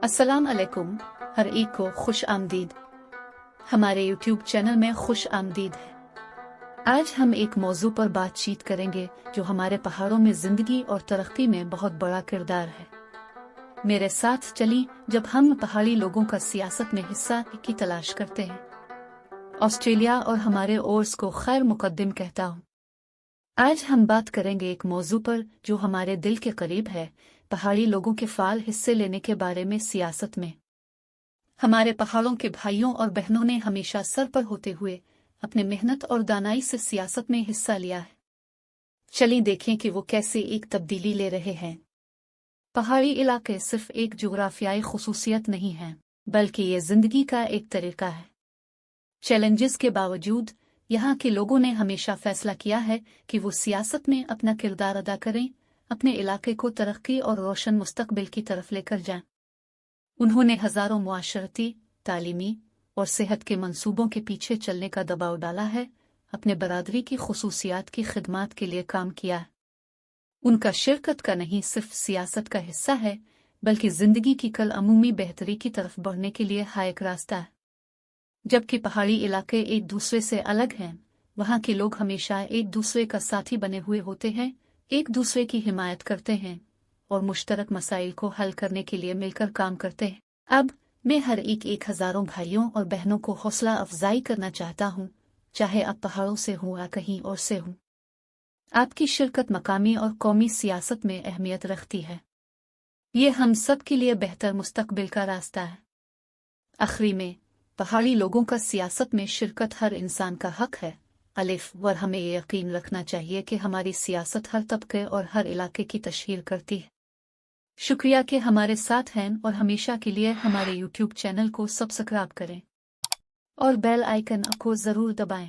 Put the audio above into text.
अस्सलाम अलैकुम, हर एक को खुश आमदीद। हमारे यूट्यूब चैनल में खुश आमदीद है। आज हम एक मौजू पर बातचीत करेंगे जो हमारे पहाड़ों में जिंदगी और तरक्की में बहुत बड़ा किरदार है। मेरे साथ चली जब हम पहाड़ी लोगों का सियासत में हिस्सा की तलाश करते हैं। ऑस्ट्रेलिया और हमारे ओर्स को खैर मुकद्दिम कहता हूँ। आज हम बात करेंगे एक मौजू पर जो हमारे दिल के करीब है, पहाड़ी लोगों के फाल हिस्से लेने के बारे में सियासत में। हमारे पहाड़ों के भाइयों और बहनों ने हमेशा सर पर होते हुए अपने मेहनत और दानाई से सियासत में हिस्सा लिया है। चलिए देखें कि वो कैसे एक तब्दीली ले रहे हैं। पहाड़ी इलाके सिर्फ एक जुग्राफियाई खुसूसियत नहीं हैं, बल्कि ये जिंदगी का एक तरीका है। चैलेंजेस के बावजूद यहाँ के लोगों ने हमेशा फैसला किया है कि वो सियासत में अपना किरदार अदा करें, अपने इलाके को तरक्की और रोशन मुस्तकबिल की तरफ लेकर जाएं। उन्होंने हजारों मुआशरती, तालीमी और सेहत के मंसूबों के पीछे चलने का दबाव डाला है, अपने बरादरी की खुसूसियात की खिदमात के लिए काम किया है। उनका शिरकत का नहीं सिर्फ सियासत का हिस्सा है, बल्कि जिंदगी की कल अमूमी बेहतरी की तरफ बढ़ने के लिए हायक रास्ता है। जबकि पहाड़ी इलाके एक दूसरे से अलग हैं, वहाँ के लोग हमेशा एक दूसरे का साथी बने हुए होते हैं, एक दूसरे की हिमायत करते हैं और मुश्तरक मसाइल को हल करने के लिए मिलकर काम करते हैं। अब मैं हर एक हजारों भाइयों और बहनों को हौसला अफजाई करना चाहता हूँ, चाहे आप पहाड़ों से हों या कहीं और से हों। आपकी शिरकत मकामी और कौमी सियासत में अहमियत रखती है। ये हम सब के लिए बेहतर मुस्तकबिल का रास्ता है। आखिरी में, पहाड़ी लोगों का सियासत में शिरकत हर इंसान का हक है। अलिफ वर हमें ये यकीन रखना चाहिए कि हमारी सियासत हर तबके और हर इलाके की तशहीर करती है। शुक्रिया कि हमारे साथ हैं और हमेशा के लिए हमारे यूट्यूब चैनल को सब्सक्राइब करें और बेल आइकन को ज़रूर दबाएं।